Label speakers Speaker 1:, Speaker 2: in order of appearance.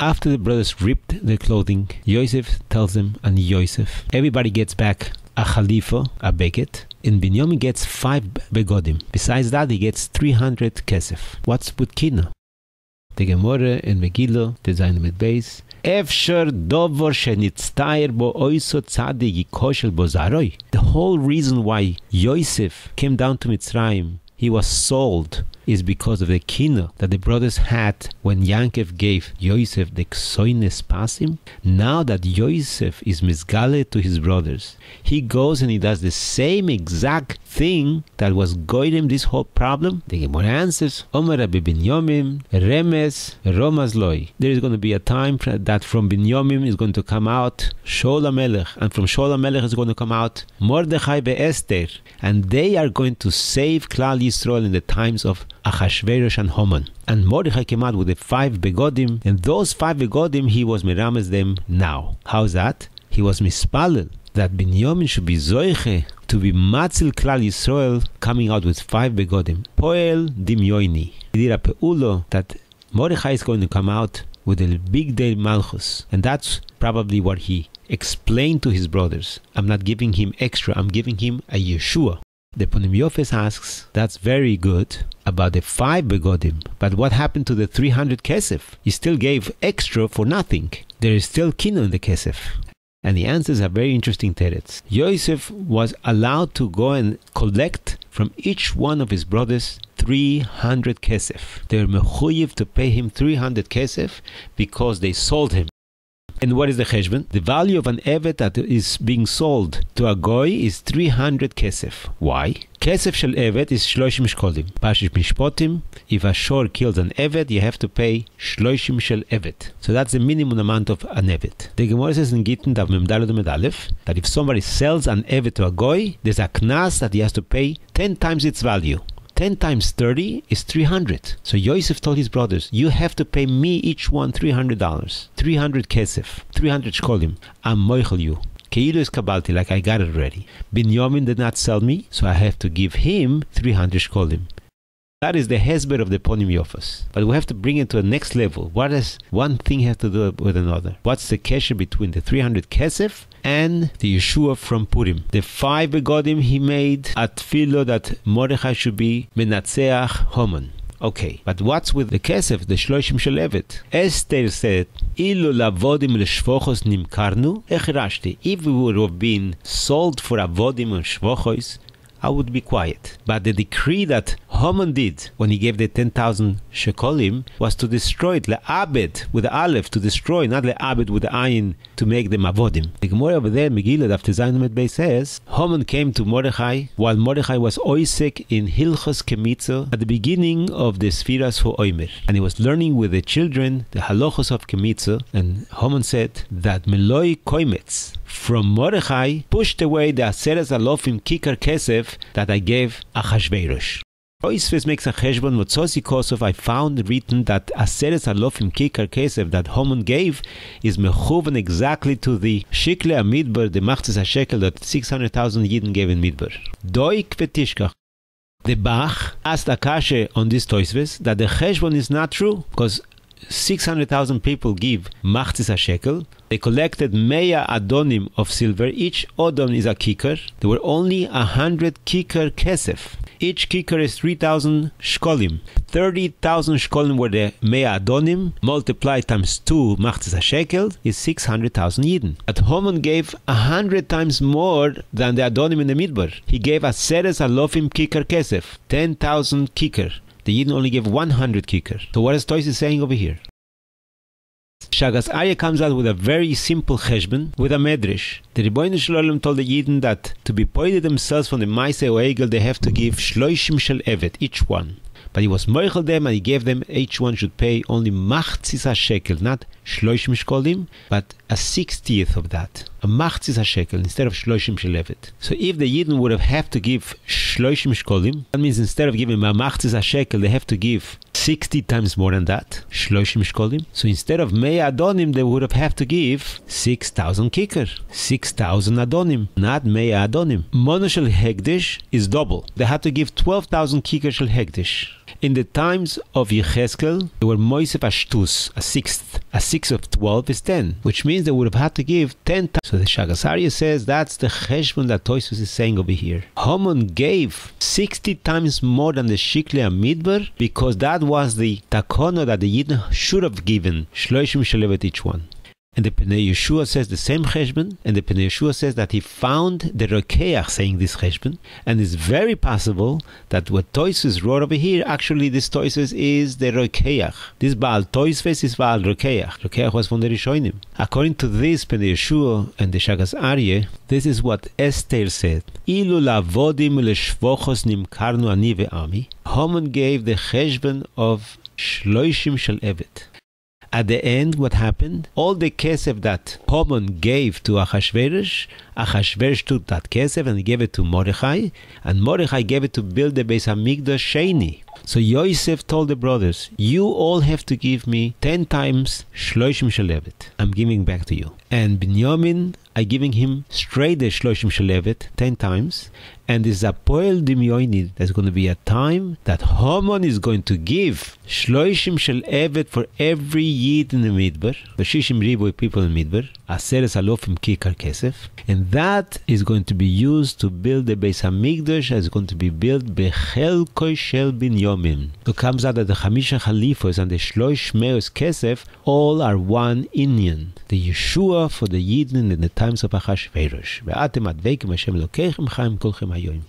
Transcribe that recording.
Speaker 1: After the brothers ripped their clothing, Yosef tells them, and Yosef, everybody gets back a khalifa, a beget, and Binyomin gets 5 begodim. Besides that, he gets 300 kesef. What's with kina? The Gemara in Megillah, designed with base, the whole reason why Yosef came down to Mitzrayim, he was sold, is because of the kina that the brothers had when Yankov gave Yosef the ksoines pasim. Now that Yosef is misgale to his brothers, he goes and he does the same exact thing that was goyim this whole problem. The Gemara answers, Omer Rabbi Binyomin, Remes, Romaz Loi. There is going to be a time that from Binyomin is going to come out Shaul HaMelech, and from Shaul HaMelech is going to come out Mordechai Esther, and they are going to save Klal Yisrael in the times of Achashverosh and Haman. And Mordechai came out with the 5 begodim, and those 5 begodim he was merames them now. How's that? He was mispalel that Binyomin should be zoiche to be matzil Klal Yisrael, coming out with 5 begodim. Poel dimyoini. He did a peulo that Mordechai is going to come out with a big day malchus, and that's probably what he explained to his brothers. I'm not giving him extra, I'm giving him a Yeshua. The Pnim Yosef asks, that's very good about the 5 begodim, but what happened to the 300 kesef? He still gave extra for nothing. There is still kina in the kesef. And the answers are very interesting teretz. Yosef was allowed to go and collect from each one of his brothers 300 kesef. They were mechuyev to pay him 300 kesef because they sold him. And what is the cheshbon? The value of an evet that is being sold to a goy is 300 kesef. Why? Kesef shel evet is 30 shkolim. Pashish mishpotim, if a shor kills an evet, you have to pay 30 shel evet. So that's the minimum amount of an evet. The Gemara says in Gittin Dav Mem Daled Amud Aleph that if somebody sells an evet to a goy, there's a knas that he has to pay 10 times its value. 10 times 30 is 300. So Yosef told his brothers, you have to pay me each one $300. 300 kesef, 300 shkolim. I'm moichel you. Ke'ilu is kabalti, like I got it already. Binyomin did not sell me, so I have to give him 300 shkolim. That is the hesber of the Pnim Yosef. But we have to bring it to a next level. What does one thing have to do with another? What's the kesher between the 300 kesef and the Yeshua from Purim? The 5 begodim he made at tefillah that Mordechai should be menatzeach Haman. Okay, but what's with the kesef, the 30 shel evet? Esther said, Ilo לעבדים לשבוכos נמכרנו, איך if we would have been sold for עבדים and shvochos, I would be quiet. But the decree that Haman did when he gave the 10,000 shekolim was to destroy it, le'abed with the aleph, to destroy, not le'abed with the ayin, to make them avodim. The Gemara over there, Megillah, after Zayin Bey says, Haman came to Mordechai while Mordechai was oisek in Hilchos Kemitza at the beginning of the Sfiras HaOmer. And he was learning with the children the halachos of Kemitza, and Haman said that Meloi Koimets from Mordechai pushed away the Aseres Alofim Kikar Kesef that I gave Achashverosh. Yosef makes a cheshbon Motzosi Kosov. I found written that Aseres Alofim Kikar Kesef that Haman gave is mechuven exactly to the Shikle Amidbar, the Machzis HaShekel that 600,000 Yidden gave in Midbar. Doi Kvetishkach. The Bach asked Akashe on this Tosfos that the cheshbon is not true because 600,000 people give Machzis HaShekel. They collected 100 Adonim of silver. Each Adon is a kikar. There were only 100 kikar kesef. Each kikar is 3,000 shkolim. 30,000 shkolim were the 100 Adonim. Multiplied times 2 Machzis HaShekel is 600,000 Yidden. But Haman gave 100 times more than the Adonim in the Midbar. He gave Aseres Alofim kikar kesef. 10,000 kikar. The Yidden only gave 100 kikar. So what is Tosfos saying over here? Shagas Arya comes out with a very simple cheshbon with a medrash. The Rebbeinu Shalom told the Yidden that to be poided themselves from the Maase or Egel, they have to give 30 shel evet, each one. But he was moichel them and he gave them, each one should pay only Machzis HaShekel, not 30 shkolim, but a 60th of that. A Machzis HaShekel instead of 30 shel evet. So if the Yidden would have to give 30 shkolim, that means instead of giving a Machzis HaShekel, they have to give 60 times more than that, 30 shkolim. So instead of 100 Adonim, they would have to give 6,000 kikar, 6,000 Adonim, not 100 Adonim. Mono shel hekdesh is double. They had to give 12,000 kikar shel hekdesh. In the times of Yechezkel, there were Moisef Ashtus, a sixth of 12 is 10, which means they would have had to give 10 times. So the Shagas Aryeh says that's the cheshbon that Tosfos is saying over here. Haman gave 60 times more than the Shikli Midbar because that was the takono that the Yidden should have given, 30 shelevet each one. And the Pnei Yeshua says the same cheshbon, and the Pnei Yeshua says that he found the Rokach saying this cheshbon, and it's very possible that what Tosfos wrote over here, actually this Tosfos is the Rokach. This Baal Tosfos is Baal Rokach. Rokach was from the Rishonim. According to this Pnei Yeshua and the Shagas Aryeh, this is what Esther said. Ilo לעבדים ולשבוכos נמכרנו אני ועמי. Haman gave the cheshbon of 30 shel evet. At the end, what happened? All the kesef that Haman gave to Achashverosh took that kesef and he gave it to Mordechai, and Mordechai gave it to build the Beis Hamikdash Sheni. So Yosef told the brothers, you all have to give me 10 times 30 shel evet. I'm giving back to you. And Binyomin, I'm giving him straight the 30 shel evet 10 times. And this Apoel Dimyoini, there's going to be a time that Haman is going to give 30 shel evet for every Yid in the Midbar, the Shishim Riboy people in the Midbar, Aseres Alofim Kikar Kesef, and that is going to be used to build the Beis Hamikdash, is going to be built Bechelkoi Shel Binyomin. So it comes out that the Chamisha Chalifos and the Shloish Meos Kesef all are one Inyan, the Yeshua for the Yidden in the times of Achashverosh. Ve'atem adveikim Hashem Lokechem Chaim Kolchem Hayoim.